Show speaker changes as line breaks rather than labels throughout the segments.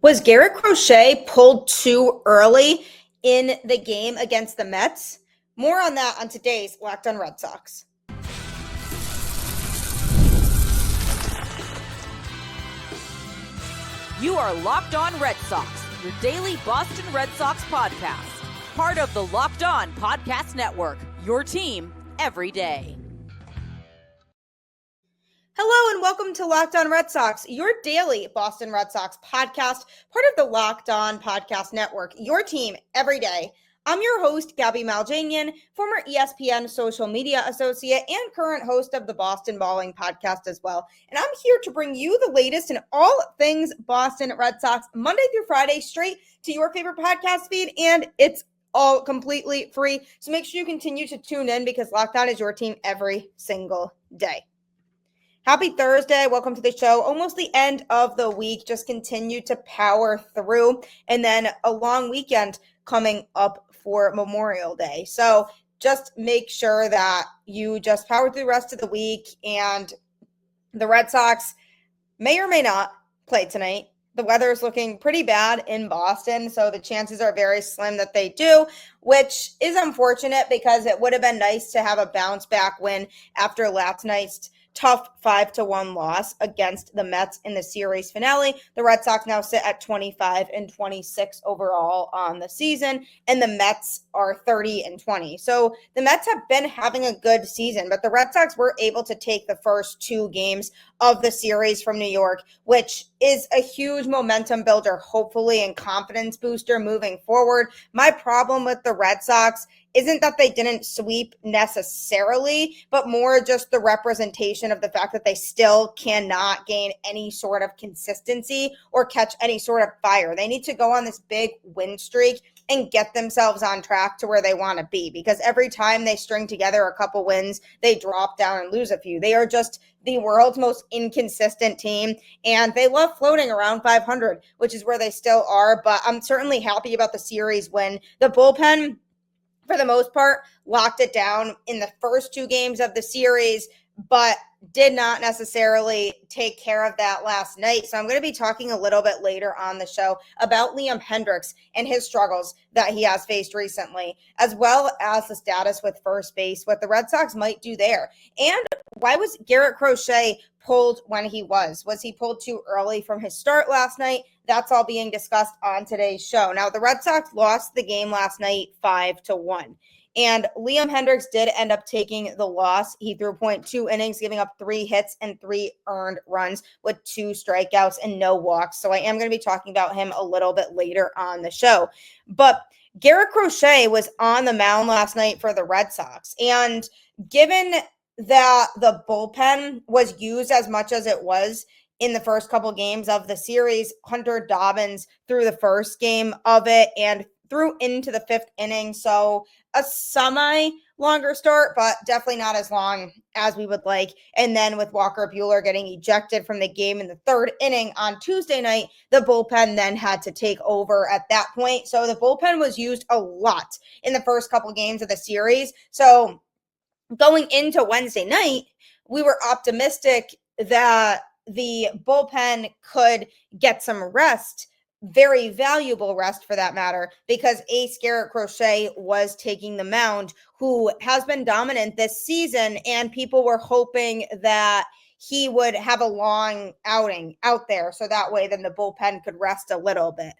Was Garrett Crochet pulled too early in the game against the Mets? More on that on today's Locked On Red Sox.
You are Locked On Red Sox, your daily Boston Red Sox podcast. Part of the Locked On Podcast Network, your team every day.
Hello and welcome to Locked On Red Sox, your daily Boston Red Sox podcast, part of the Locked On Podcast Network, your team every day. I'm your host, Gabby Maljanian, former ESPN social media associate and current host of the Boston Balling podcast as well. And I'm here to bring you the latest in all things Boston Red Sox, Monday through Friday, straight to your favorite podcast feed. And it's all completely free. So make sure you continue to tune in because Locked On is your team every single day. Happy Thursday. Welcome to the show. Almost the end of the week. Just continue to power through. And then a long weekend coming up for Memorial Day. So just make sure that you just power through the rest of the week. And the Red Sox may or may not play tonight. The weather is looking pretty bad in Boston, so the chances are very slim that they do, which is unfortunate because it would have been nice to have a bounce back win after last night's tough 5-1 loss against the Mets in the series finale. The Red Sox now sit at 25-26 overall on the season, and the Mets are 30-20. So the Mets have been having a good season, but the Red Sox were able to take the first two games of the series from New York, which is a huge momentum builder, hopefully, and confidence booster moving forward. My problem with the Red Sox isn't that they didn't sweep necessarily, but more just the representation of the fact that they still cannot gain any sort of consistency or catch any sort of fire. They need to go on this big win streak and get themselves on track to where they want to be, because every time they string together a couple wins, they drop down and lose a few. They are just the world's most inconsistent team, and they love floating around 500, which is where they still are. But I'm certainly happy about the series when the bullpen, for the most part, locked it down in the first two games of the series, but did not necessarily take care of that last night. So I'm going to be talking a little bit later on the show about Liam Hendriks and his struggles that he has faced recently, as well as the status with first base, what the Red Sox might do there. And why was Garrett Crochet pulled when he was? Was he pulled too early from his start last night? That's all being discussed on today's show. Now, the Red Sox lost the game last night 5-1. And Liam Hendriks did end up taking the loss. He threw 0.2 innings, giving up 3 hits and 3 earned runs with 2 strikeouts and no walks. So I am going to be talking about him a little bit later on the show. But Garrett Crochet was on the mound last night for the Red Sox. And given that the bullpen was used as much as it was in the first couple games of the series, Hunter Dobbins threw the first game of it and threw into the 5th inning. So a semi-longer start, but definitely not as long as we would like. And then with Walker Buehler getting ejected from the game in the 3rd inning on Tuesday night, the bullpen then had to take over at that point. So the bullpen was used a lot in the first couple games of the series. So going into Wednesday night, we were optimistic that the bullpen could get some rest, very valuable rest for that matter, because ace Garrett Crochet was taking the mound, who has been dominant this season, and people were hoping that he would have a long outing out there, so that way then the bullpen could rest a little bit.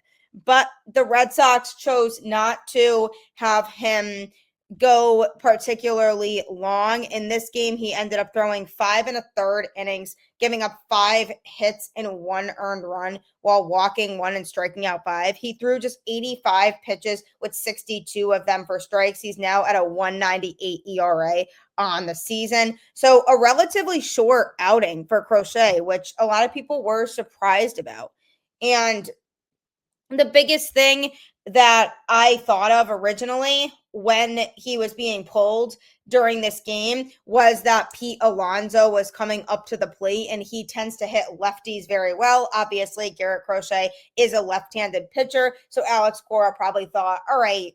But the Red Sox chose not to have him go particularly long. In this game, he ended up throwing 5 1/3 innings, giving up 5 hits and 1 earned run while walking 1 and striking out 5. He threw just 85 pitches with 62 of them for strikes. He's now at a 1.98 ERA on the season. So a relatively short outing for Crochet, which a lot of people were surprised about. And the biggest thing that I thought of originally when he was being pulled during this game was that Pete Alonso was coming up to the plate, and he tends to hit lefties very well. Obviously, Garrett Crochet is a left-handed pitcher, so Alex Cora probably thought, all right,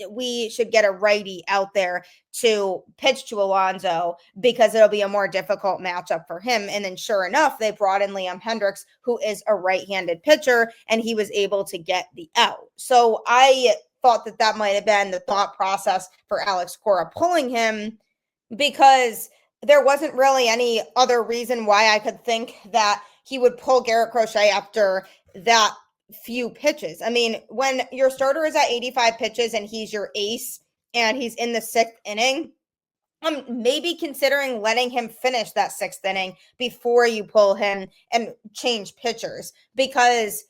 we should get a righty out there to pitch to Alonso because it'll be a more difficult matchup for him. And then sure enough, they brought in Liam Hendriks, who is a right-handed pitcher, and he was able to get the out. So I thought that might have been the thought process for Alex Cora pulling him, because there wasn't really any other reason why I could think that he would pull Garrett Crochet after that few pitches. I mean, when your starter is at 85 pitches and he's your ace and he's in the 6th inning, I'm maybe considering letting him finish that 6th inning before you pull him and change pitchers, because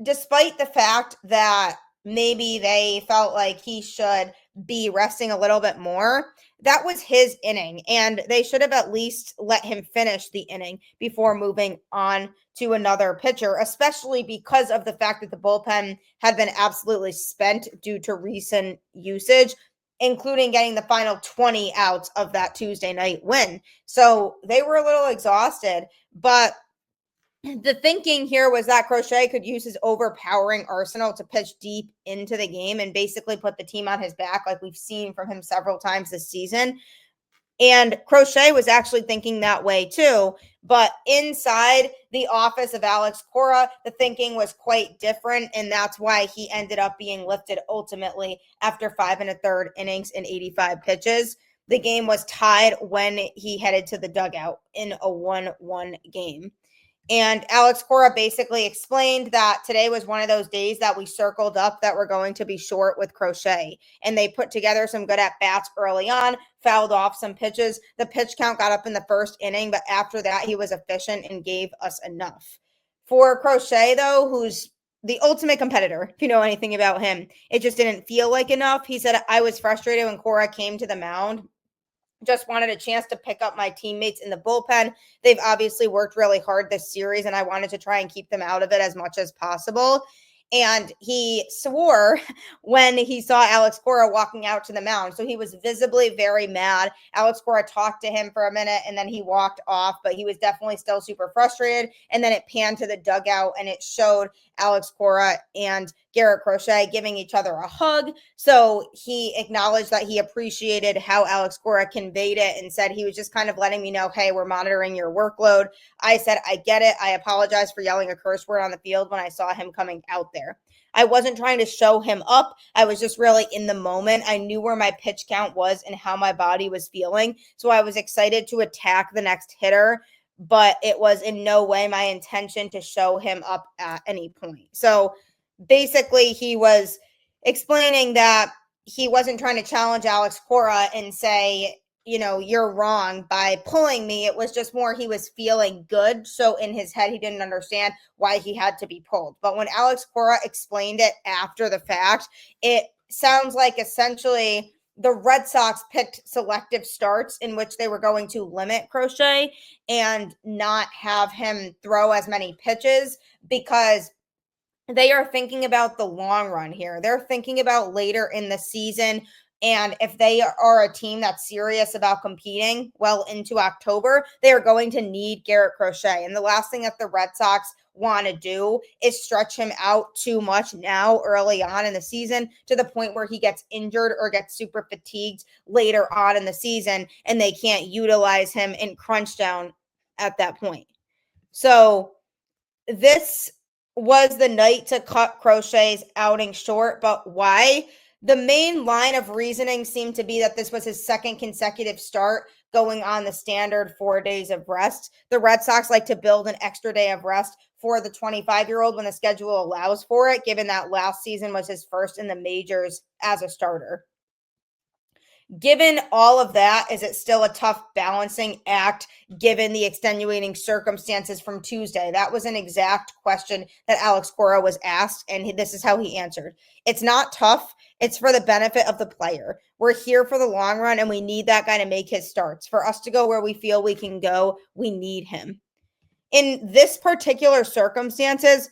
despite the fact that maybe they felt like he should be resting a little bit more, that was his inning, and they should have at least let him finish the inning before moving on to another pitcher, especially because of the fact that the bullpen had been absolutely spent due to recent usage, including getting the final 20 outs of that Tuesday night win. So they were a little exhausted, but the thinking here was that Crochet could use his overpowering arsenal to pitch deep into the game and basically put the team on his back, like we've seen from him several times this season. And Crochet was actually thinking that way too. But inside the office of Alex Cora, the thinking was quite different. And that's why he ended up being lifted ultimately after 5 1/3 innings and 85 pitches. The game was tied when he headed to the dugout in a 1-1 game. And Alex Cora basically explained that today was one of those days that we circled up that we're going to be short with Crochet. And they put together some good at-bats early on, fouled off some pitches. The pitch count got up in the 1st inning, but after that, he was efficient and gave us enough. For Crochet, though, who's the ultimate competitor, if you know anything about him, it just didn't feel like enough. He said, I was frustrated when Cora came to the mound. Just wanted a chance to pick up my teammates in the bullpen. They've obviously worked really hard this series, and I wanted to try and keep them out of it as much as possible. And he swore when he saw Alex Cora walking out to the mound. So he was visibly very mad. Alex Cora talked to him for a minute and then he walked off, but he was definitely still super frustrated. And then it panned to the dugout and it showed Alex Cora and Garrett Crochet giving each other a hug. So he acknowledged that he appreciated how Alex Cora conveyed it and said he was just kind of letting me know, hey, we're monitoring your workload. I said, I get it. I apologize for yelling a curse word on the field when I saw him coming out there. I wasn't trying to show him up. I was just really in the moment. I knew where my pitch count was and how my body was feeling. So I was excited to attack the next hitter, but it was in no way my intention to show him up at any point. So basically, he was explaining that he wasn't trying to challenge Alex Cora and say, you know, you're wrong by pulling me. It was just more he was feeling good. So in his head, he didn't understand why he had to be pulled. But when Alex Cora explained it after the fact, it sounds like essentially the Red Sox picked selective starts in which they were going to limit Crochet and not have him throw as many pitches because they are thinking about the long run here. They're thinking about later in the season. And if they are a team that's serious about competing well into October, they are going to need Garrett Crochet. And the last thing that the Red Sox want to do is stretch him out too much now early on in the season to the point where he gets injured or gets super fatigued later on in the season and they can't utilize him in crunch down at that point. So this was the night to cut Crochet's outing short, but why? The main line of reasoning seemed to be that this was his second consecutive start going on the standard 4 days of rest. The Red Sox like to build an extra day of rest for the 25-year-old when the schedule allows for it, given that last season was his first in the majors as a starter. Given all of that, is it still a tough balancing act given the extenuating circumstances from Tuesday? That was an exact question that Alex Cora was asked, and this is how he answered. It's not tough. It's for the benefit of the player. We're here for the long run, and we need that guy to make his starts. For us to go where we feel we can go, we need him. In this particular circumstances,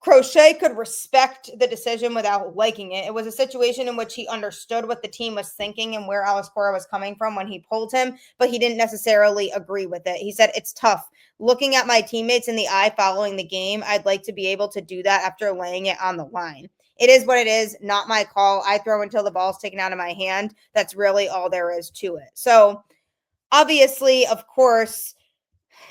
Crochet could respect the decision without liking it. It was a situation in which he understood what the team was thinking and where Alex Cora was coming from when he pulled him, but he didn't necessarily agree with it. He said, it's tough. Looking at my teammates in the eye following the game, I'd like to be able to do that after laying it on the line. it is what it is, not my call. I throw until the ball's taken out of my hand. That's really all there is to it. So obviously, of course,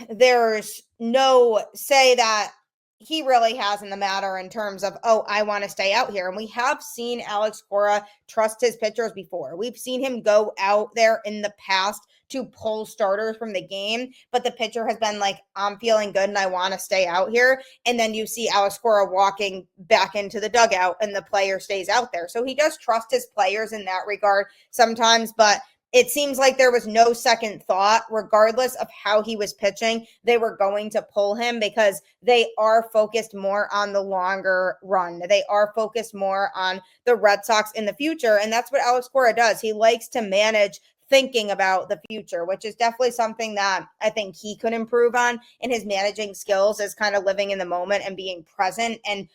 there's no say that he really has in the matter in terms of, oh, I want to stay out here. And we have seen Alex Cora trust his pitchers before. We've seen him go out there in the past to pull starters from the game, but the pitcher has been like, I'm feeling good and I want to stay out here. And then you see Alex Cora walking back into the dugout and the player stays out there. So he does trust his players in that regard sometimes, but it seems like there was no second thought, regardless of how he was pitching, they were going to pull him because they are focused more on the longer run. They are focused more on the Red Sox in the future. And that's what Alex Cora does. He likes to manage thinking about the future, which is definitely something that I think he could improve on in his managing skills, is kind of living in the moment and being present and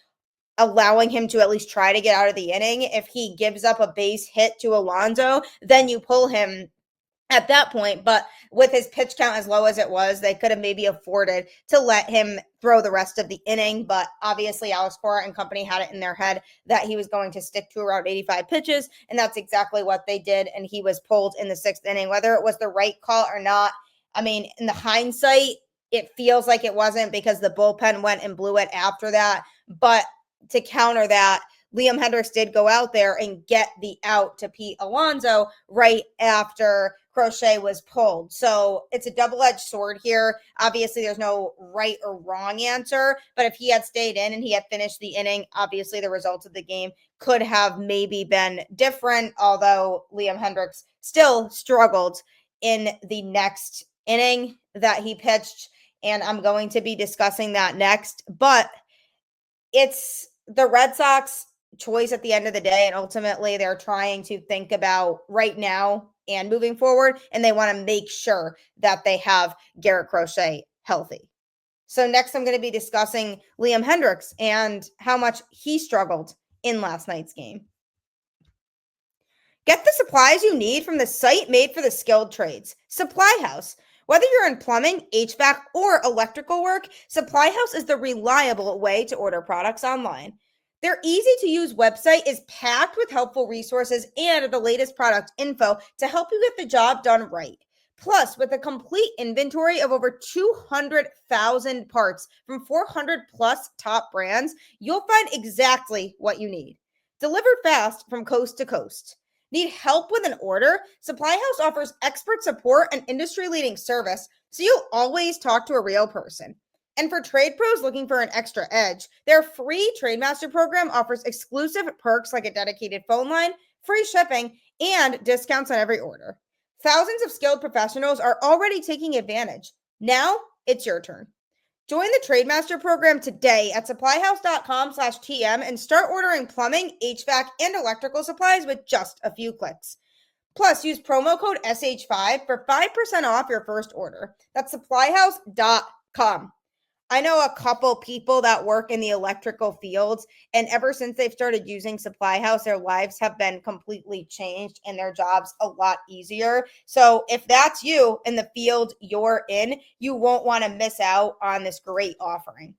allowing him to at least try to get out of the inning. If he gives up a base hit to Alonso, then you pull him at that point. But with his pitch count as low as it was, they could have maybe afforded to let him throw the rest of the inning. But obviously, Alex Cora and company had it in their head that he was going to stick to around 85 pitches, and that's exactly what they did. And he was pulled in the 6th inning. Whether it was the right call or not, I mean, in the hindsight, it feels like it wasn't because the bullpen went and blew it after that. But to counter that, Liam Hendriks did go out there and get the out to Pete Alonso right after Crochet was pulled. So it's a double-edged sword here. Obviously, there's no right or wrong answer, but if he had stayed in and he had finished the inning, obviously the results of the game could have maybe been different, although Liam Hendriks still struggled in the next inning that he pitched, and I'm going to be discussing that next. But it's the Red Sox choice at the end of the day, and ultimately they're trying to think about right now and moving forward, and they want to make sure that they have Garrett Crochet healthy. So next I'm going to be discussing Liam Hendriks and how much he struggled in last night's game. Get the supplies you need from the site made for the skilled trades, Supply House. Whether you're in plumbing, HVAC, or electrical work, Supply House is the reliable way to order products online. Their easy-to-use website is packed with helpful resources and the latest product info to help you get the job done right. Plus, with a complete inventory of over 200,000 parts from 400 plus top brands, you'll find exactly what you need. Delivered fast from coast to coast. Need help with an order? Supply House offers expert support and industry-leading service, so you'll always talk to a real person. And for trade pros looking for an extra edge, their free TradeMaster program offers exclusive perks like a dedicated phone line, free shipping, and discounts on every order. Thousands of skilled professionals are already taking advantage. Now it's your turn. Join the TradeMaster program today at supplyhouse.com/TM and start ordering plumbing, HVAC, and electrical supplies with just a few clicks. Plus, use promo code SH5 for 5% off your first order. That's supplyhouse.com. I know a couple people that work in the electrical fields, and ever since they've started using Supply House, their lives have been completely changed and their jobs a lot easier. So if that's you in the field you're in, you won't want to miss out on this great offering.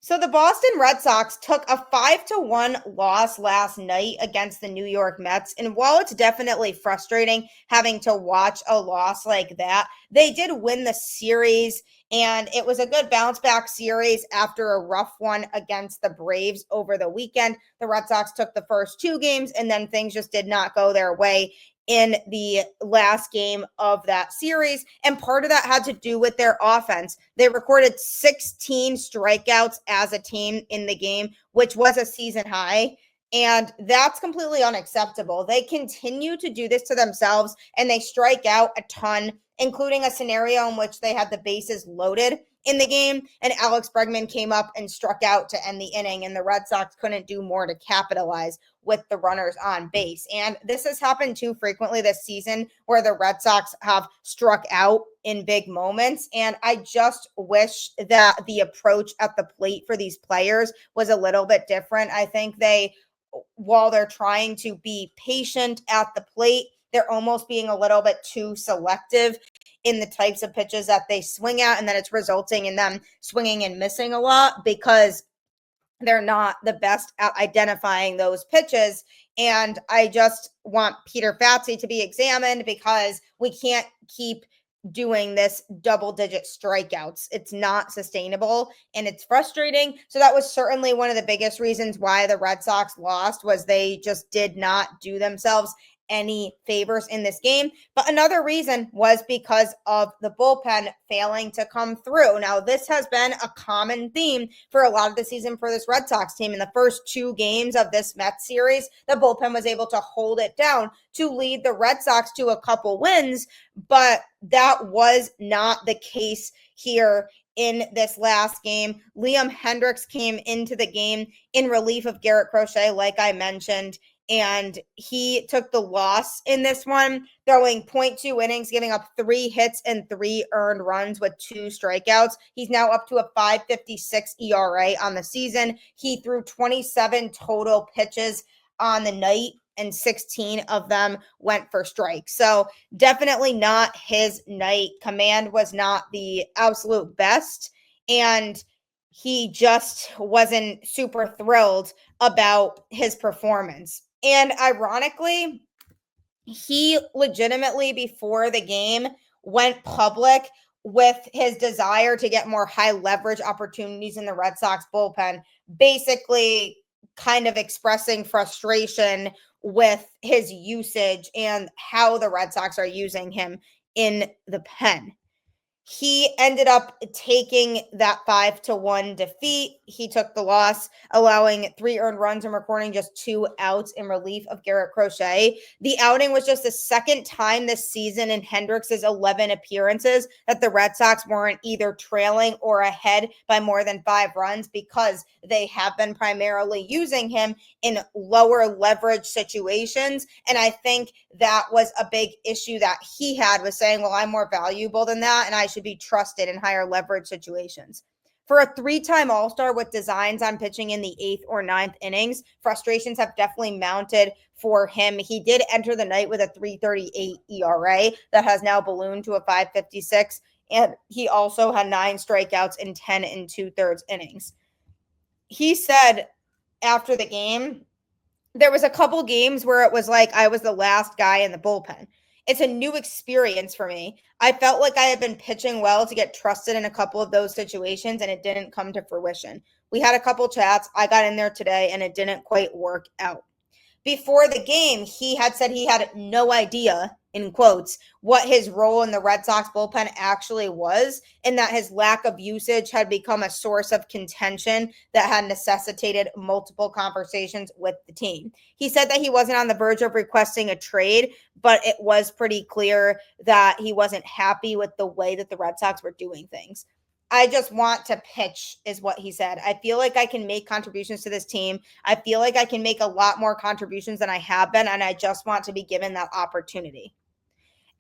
So the Boston Red Sox took a 5-1 loss last night against the New York Mets. And while it's definitely frustrating having to watch a loss like that, they did win the series. And it was a good bounce back series after a rough one against the Braves over the weekend. The Red Sox took the first 2 games, and then things just did not go their way in the last game of that series. And part of that had to do with their offense. They recorded 16 strikeouts as a team in the game, which was a season high. And that's completely unacceptable. They continue to do this to themselves, and they strike out a ton, including a scenario in which they had the bases loaded in the game, and Alex Bregman came up and struck out to end the inning, and the Red Sox couldn't do more to capitalize with the runners on base. And this has happened too frequently this season, where the Red Sox have struck out in big moments. And I just wish that the approach at the plate for these players was a little bit different. I think while they're trying to be patient at the plate, they're almost being a little bit too selective in the types of pitches that they swing at, and then it's resulting in them swinging and missing a lot, because they're not the best at identifying those pitches. And I just want Peter Fatsi to be examined because we can't keep doing this double-digit strikeouts. It's not sustainable and it's frustrating. So that was certainly one of the biggest reasons why the Red Sox lost, was they just did not do themselves any favors in this game. But another reason was because of the bullpen failing to come through. Now, this has been a common theme for a lot of the season for this Red Sox team. In the first 2 games of this Mets series, the bullpen was able to hold it down to lead the Red Sox to a couple wins, but that was not the case here in this last game. Liam Hendriks came into the game in relief of Garrett Crochet, like I mentioned, and he took the loss in this one, throwing 0.2 innings, giving up 3 hits and 3 earned runs with 2 strikeouts. He's now up to a 5.56 ERA on the season. He threw 27 total pitches on the night, and 16 of them went for strikes. So definitely not his night. Command was not the absolute best, and he just wasn't super thrilled about his performance. And ironically, he legitimately, before the game, went public with his desire to get more high leverage opportunities in the Red Sox bullpen, basically kind of expressing frustration with his usage and how the Red Sox are using him in the pen. He ended up taking that 5-1 defeat. He took the loss, allowing 3 earned runs and recording just 2 outs in relief of Garrett Crochet. The outing was just the second time this season in Hendriks' 11 appearances that the Red Sox weren't either trailing or ahead by more than 5 runs, because they have been primarily using him in lower leverage situations. And I think that was a big issue that he had, was saying, well, I'm more valuable than that, and I should be trusted in higher leverage situations. For a 3-time All-Star with designs on pitching in the 8th or 9th innings, frustrations have definitely mounted for him. He did enter the night with a 3.38 ERA that has now ballooned to a 5.56, and he also had 9 strikeouts in 10 2/3 innings. He said after the game, there was a couple games where it was like I was the last guy in the bullpen. It's a new experience for me. I felt like I had been pitching well to get trusted in a couple of those situations, and it didn't come to fruition. We had a couple chats. I got in there today, and it didn't quite work out. Before the game, he had said he had no idea, in quotes, what his role in the Red Sox bullpen actually was, and that his lack of usage had become a source of contention that had necessitated multiple conversations with the team. He said that he wasn't on the verge of requesting a trade, but it was pretty clear that he wasn't happy with the way that the Red Sox were doing things. I just want to pitch, is what he said. I feel like I can make contributions to this team. I feel like I can make a lot more contributions than I have been, and I just want to be given that opportunity.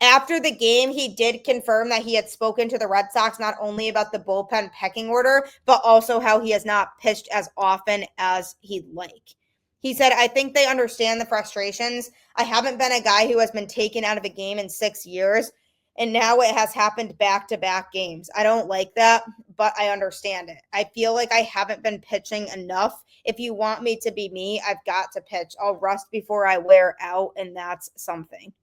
After the game, he did confirm that he had spoken to the Red Sox not only about the bullpen pecking order, but also how he has not pitched as often as he'd like. He said, I think they understand the frustrations. I haven't been a guy who has been taken out of a game in 6 years, and now it has happened back-to-back games. I don't like that, but I understand it. I feel like I haven't been pitching enough. If you want me to be me, I've got to pitch. I'll rust before I wear out, and that's something.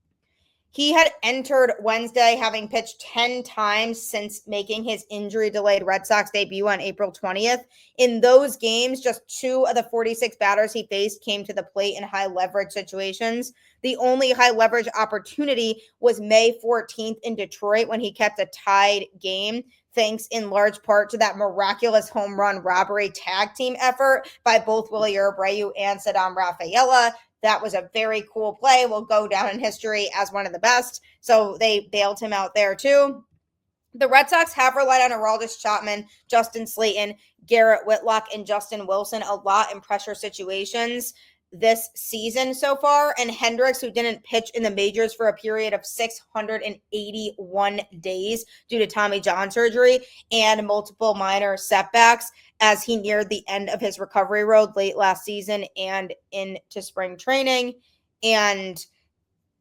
He had entered Wednesday having pitched 10 times since making his injury-delayed Red Sox debut on April 20th. In those games, just 2 of the 46 batters he faced came to the plate in high-leverage situations. The only high-leverage opportunity was May 14th in Detroit when he kept a tied game, thanks in large part to that miraculous home run robbery tag team effort by both Willie Abreu and Saddam Rafaela. That was a very cool play. Will go down in history as one of the best. So they bailed him out there too. The Red Sox have relied on Aroldis Chapman, Justin Slayton, Garrett Whitlock, and Justin Wilson a lot in pressure situations this season so far. And Hendriks, who didn't pitch in the majors for a period of 681 days due to Tommy John surgery and multiple minor setbacks as he neared the end of his recovery road late last season and into spring training. And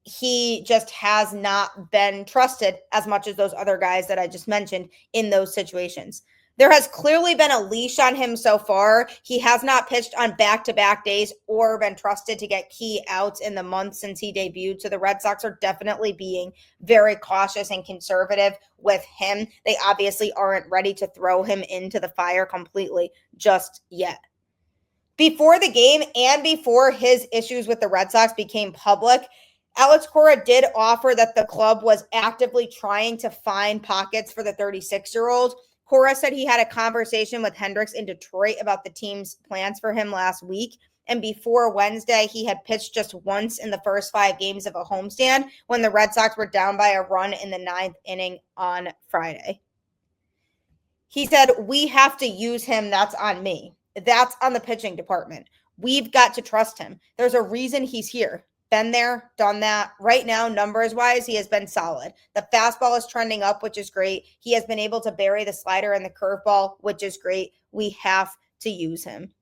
he just has not been trusted as much as those other guys that I just mentioned in those situations. There has clearly been a leash on him so far. He has not pitched on back-to-back days or been trusted to get key outs in the month since he debuted. So the Red Sox are definitely being very cautious and conservative with him. They obviously aren't ready to throw him into the fire completely just yet. Before the game and before his issues with the Red Sox became public, Alex Cora did offer that the club was actively trying to find pockets for the 36-year-old. Cora said he had a conversation with Hendriks in Detroit about the team's plans for him last week. And before Wednesday, he had pitched just once in the first 5 games of a homestand when the Red Sox were down by a run in the 9th inning on Friday. He said, "We have to use him. That's on me. That's on the pitching department. We've got to trust him. There's a reason he's here. Been there, done that. Right now, numbers-wise, he has been solid. The fastball is trending up, which is great. He has been able to bury the slider and the curveball, which is great. We have to use him."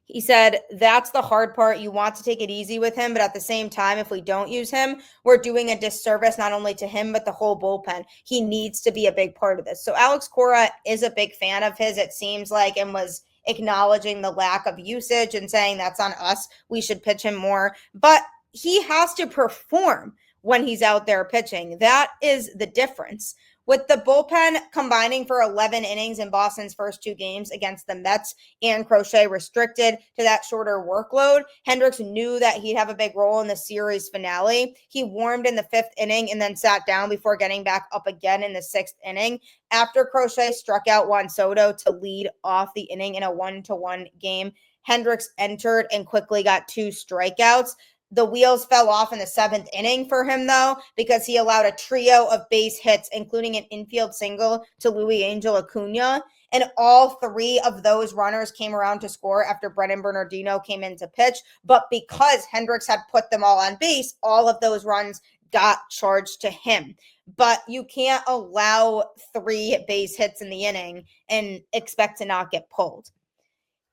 He said, "That's the hard part. You want to take it easy with him, but at the same time, if we don't use him, we're doing a disservice not only to him, but the whole bullpen. He needs to be a big part of this." So Alex Cora is a big fan of his, it seems like, and was acknowledging the lack of usage and saying that's on us. We should pitch him more. But he has to perform when he's out there pitching. That is the difference. With the bullpen combining for 11 innings in Boston's first 2 games against the Mets and Crochet restricted to that shorter workload, Hendriks knew that he'd have a big role in the series finale. He warmed in the 5th inning and then sat down before getting back up again in the 6th inning. After Crochet struck out Juan Soto to lead off the inning in a 1-1 game, Hendriks entered and quickly got 2 strikeouts. The wheels fell off in the 7th inning for him, though, because he allowed a trio of base hits, including an infield single to Luis Angel Acuna. And all 3 of those runners came around to score after Brennan Bernardino came in to pitch. But because Hendriks had put them all on base, all of those runs got charged to him. But you can't allow 3 base hits in the inning and expect to not get pulled.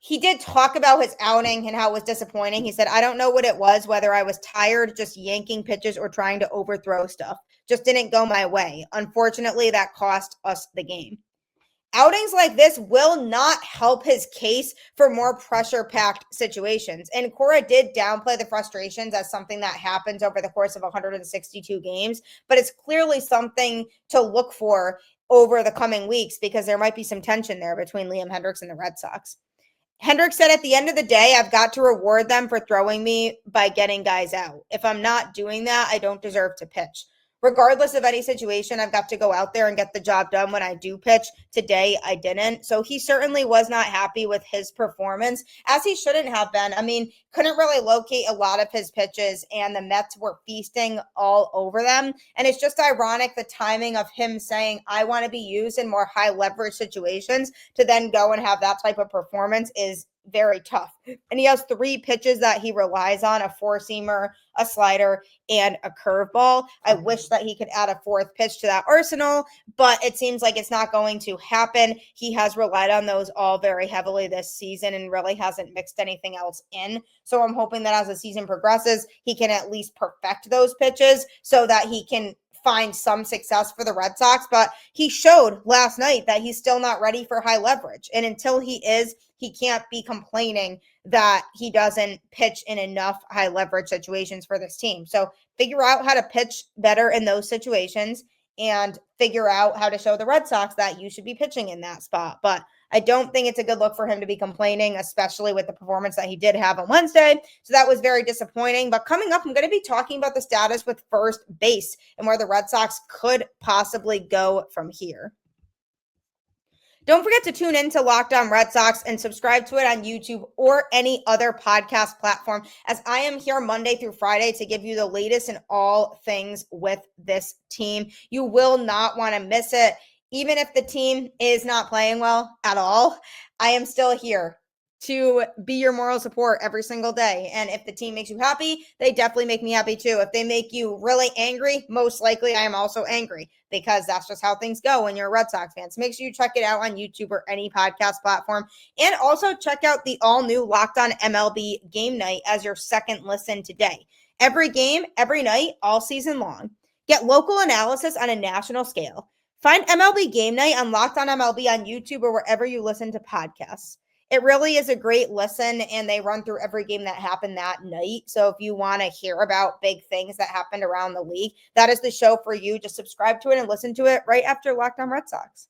He did talk about his outing and how it was disappointing. He said, "I don't know what it was, whether I was tired just yanking pitches or trying to overthrow stuff. Just didn't go my way. Unfortunately, that cost us the game." Outings like this will not help his case for more pressure-packed situations. And Cora did downplay the frustrations as something that happens over the course of 162 games, but it's clearly something to look for over the coming weeks because there might be some tension there between Liam Hendriks and the Red Sox. Hendriks said, "At the end of the day, I've got to reward them for throwing me by getting guys out. If I'm not doing that, I don't deserve to pitch. Regardless of any situation, I've got to go out there and get the job done when I do pitch. Today, I didn't." So he certainly was not happy with his performance, as he shouldn't have been. I mean, couldn't really locate a lot of his pitches, and the Mets were feasting all over them. And it's just ironic the timing of him saying, "I want to be used in more high leverage situations," to then go and have that type of performance is very tough. And he has 3 pitches that he relies on: a 4-seamer, a slider, and a curveball. I wish that he could add a 4th pitch to that arsenal, but it seems like it's not going to happen. He has relied on those all very heavily this season and really hasn't mixed anything else in. So I'm hoping that as the season progresses, he can at least perfect those pitches so that he can find some success for the Red Sox. But he showed last night that he's still not ready for high leverage. And until he is, he can't be complaining that he doesn't pitch in enough high leverage situations for this team. So figure out how to pitch better in those situations and figure out how to show the Red Sox that you should be pitching in that spot. But I don't think it's a good look for him to be complaining, especially with the performance that he did have on Wednesday. So that was very disappointing. But coming up, I'm going to be talking about the status with first base and where the Red Sox could possibly go from here. Don't forget to tune in to Locked On Red Sox and subscribe to it on YouTube or any other podcast platform, as I am here Monday through Friday to give you the latest in all things with this team. You will not want to miss it. Even if the team is not playing well at all, I am still here to be your moral support every single day. And if the team makes you happy, they definitely make me happy too. If they make you really angry, most likely I am also angry, because that's just how things go when you're a Red Sox fan. So make sure you check it out on YouTube or any podcast platform. And also check out the all-new Locked On MLB Game Night as your second listen today. Every game, every night, all season long. Get local analysis on a national scale. Find MLB Game Night on Locked On MLB on YouTube or wherever you listen to podcasts. It really is a great listen, and they run through every game that happened that night. So if you want to hear about big things that happened around the league, that is the show for you. Just subscribe to it and listen to it right after Locked On Red Sox.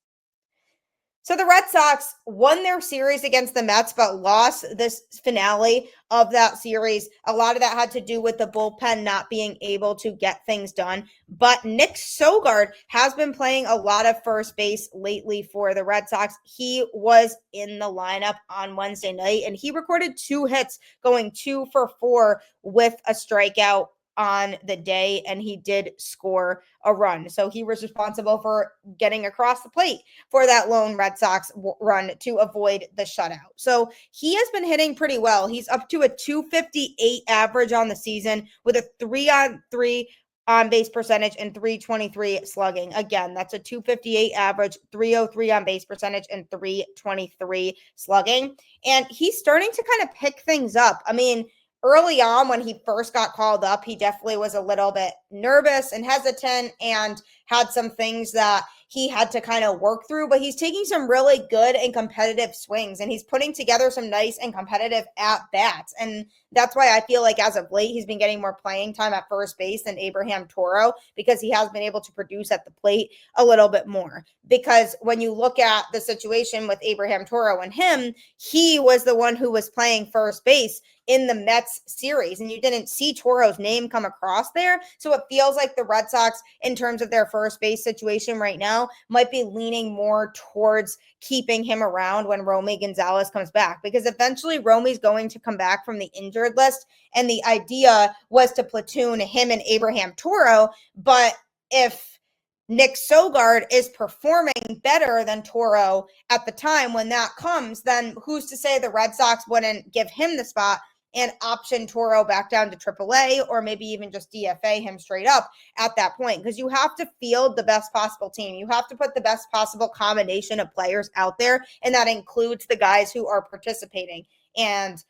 So the Red Sox won their series against the Mets, but lost this finale of that series. A lot of that had to do with the bullpen not being able to get things done. But Nick Sogard has been playing a lot of first base lately for the Red Sox. He was in the lineup on Wednesday night, and he recorded 2 hits, going 2 for 4 with a strikeout on the day, and he did score a run. So he was responsible for getting across the plate for that lone Red Sox run to avoid the shutout. So he has been hitting pretty well. He's up to a 258 average on the season with a 3-on-3 on base percentage and 323 slugging. Again, that's a 258 average, 303 on base percentage, and 323 slugging. And he's starting to kind of pick things up. I mean, early on, when he first got called up, he definitely was a little bit nervous and hesitant and had some things that he had to kind of work through, but he's taking some really good and competitive swings, and he's putting together some nice and competitive at-bats. And that's why I feel like as of late, he's been getting more playing time at first base than Abraham Toro, because he has been able to produce at the plate a little bit more. Because when you look at the situation with Abraham Toro and him, he was the one who was playing first base in the Mets series, and you didn't see Toro's name come across there. So it feels like the Red Sox, in terms of their first base situation right now, might be leaning more towards keeping him around when Romy Gonzalez comes back, because eventually Romy's going to come back from the injured list, and the idea was to platoon him and Abraham Toro. But if Nick Sogard is performing better than Toro at the time when that comes, then who's to say the Red Sox wouldn't give him the spot and option Toro back down to AAA, or maybe even just DFA him straight up at that point? Because you have to field the best possible team. You have to put the best possible combination of players out there, and that includes the guys who are participating and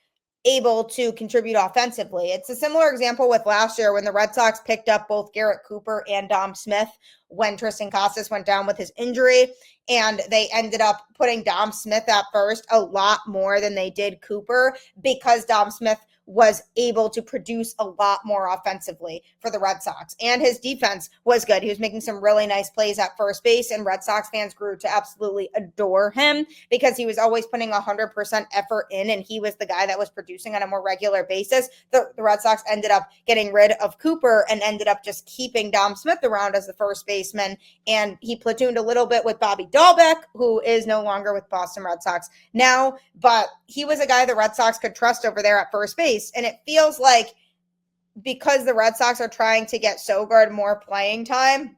able to contribute offensively. It's a similar example with last year when the Red Sox picked up both Garrett Cooper and Dom Smith when Tristan Casas went down with his injury, and they ended up putting Dom Smith at first a lot more than they did Cooper, because Dom Smith was able to produce a lot more offensively for the Red Sox, and his defense was good. He was making some really nice plays at first base, and Red Sox fans grew to absolutely adore him because he was always putting 100% effort in, and he was the guy that was producing on a more regular basis. The Red Sox ended up getting rid of Cooper and ended up just keeping Dom Smith around as the first baseman, and he platooned a little bit with Bobby Dahlbeck, who is no longer with Boston Red Sox now, but he was a guy the Red Sox could trust over there at first base. And it feels like, because the Red Sox are trying to get Sogard more playing time,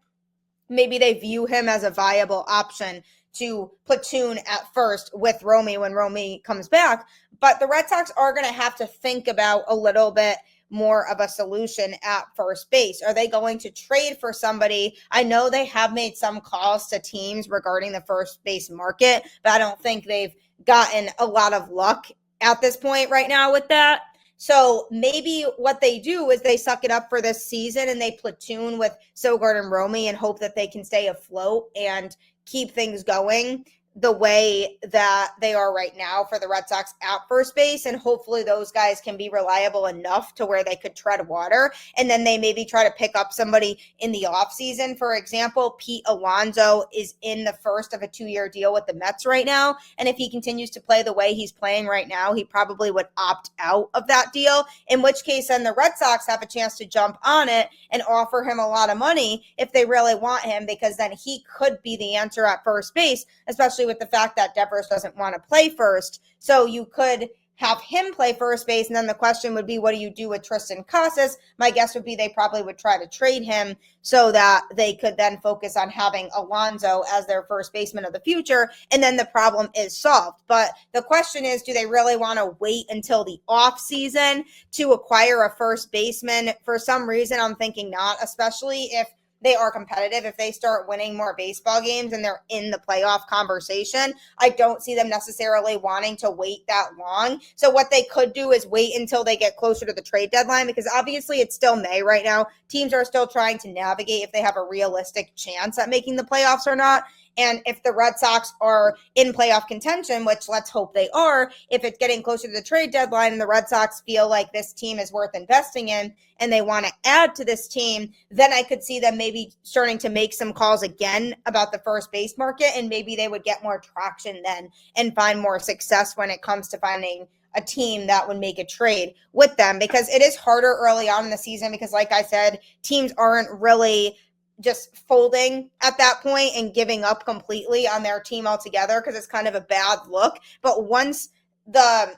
maybe they view him as a viable option to platoon at first with Romy when Romy comes back. But the Red Sox are going to have to think about a little bit more of a solution at first base. Are they going to trade for somebody? I know they have made some calls to teams regarding the first base market, but I don't think they've gotten a lot of luck at this point right now with that. So maybe what they do is they suck it up for this season and they platoon with Sogard and Romy and hope that they can stay afloat and keep things going the way that they are right now for the Red Sox at first base. And hopefully those guys can be reliable enough to where they could tread water. And then they maybe try to pick up somebody in the offseason. For example, Pete Alonso is in the first of a 2-year deal with the Mets right now. And if he continues to play the way he's playing right now, he probably would opt out of that deal, in which case then the Red Sox have a chance to jump on it and offer him a lot of money if they really want him, because then he could be the answer at first base, especially with the fact that Devers doesn't want to play first. So you could have him play first base, and then the question would be, what do you do with Tristan Casas? My guess would be they probably would try to trade him so that they could then focus on having Alonso as their first baseman of the future, and then the problem is solved. But the question is, do they really want to wait until the off season to acquire a first baseman? For some reason, I'm thinking not, especially if they are competitive, if they start winning more baseball games and they're in the playoff conversation, I don't see them necessarily wanting to wait that long. So what they could do is wait until they get closer to the trade deadline, because obviously it's still May right now. Teams are still trying to navigate if they have a realistic chance at making the playoffs or not. And if the Red Sox are in playoff contention, which let's hope they are, if it's getting closer to the trade deadline and the Red Sox feel like this team is worth investing in and they want to add to this team, then I could see them maybe starting to make some calls again about the first base market, and maybe they would get more traction then and find more success when it comes to finding a team that would make a trade with them, because it is harder early on in the season because, like I said, teams aren't really just folding at that point and giving up completely on their team altogether, because it's kind of a bad look. But once the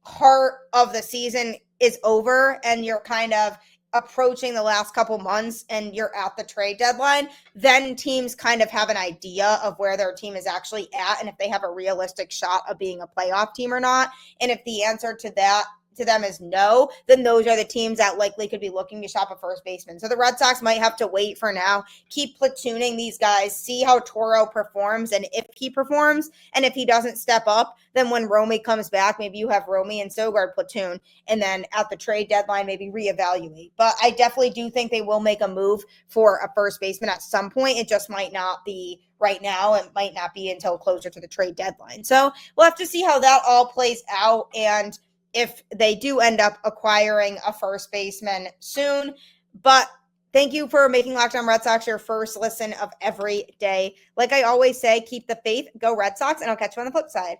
heart of the season is over and you're kind of approaching the last couple months and you're at the trade deadline, then teams kind of have an idea of where their team is actually at and if they have a realistic shot of being a playoff team or not. And if the answer to them is no, then those are the teams that likely could be looking to shop a first baseman. So the Red Sox might have to wait for now, keep platooning these guys, see how Toro performs, and if he performs, and if he doesn't step up, then when Romy comes back, maybe you have Romy and Sogard platoon, and then at the trade deadline, maybe reevaluate. But I definitely do think they will make a move for a first baseman at some point. It just might not be right now. It might not be until closer to the trade deadline. So we'll have to see how that all plays out, and if they do end up acquiring a first baseman soon. But thank you for making Locked On Red Sox your first listen of every day. Like I always say, keep the faith, go Red Sox, and I'll catch you on the flip side.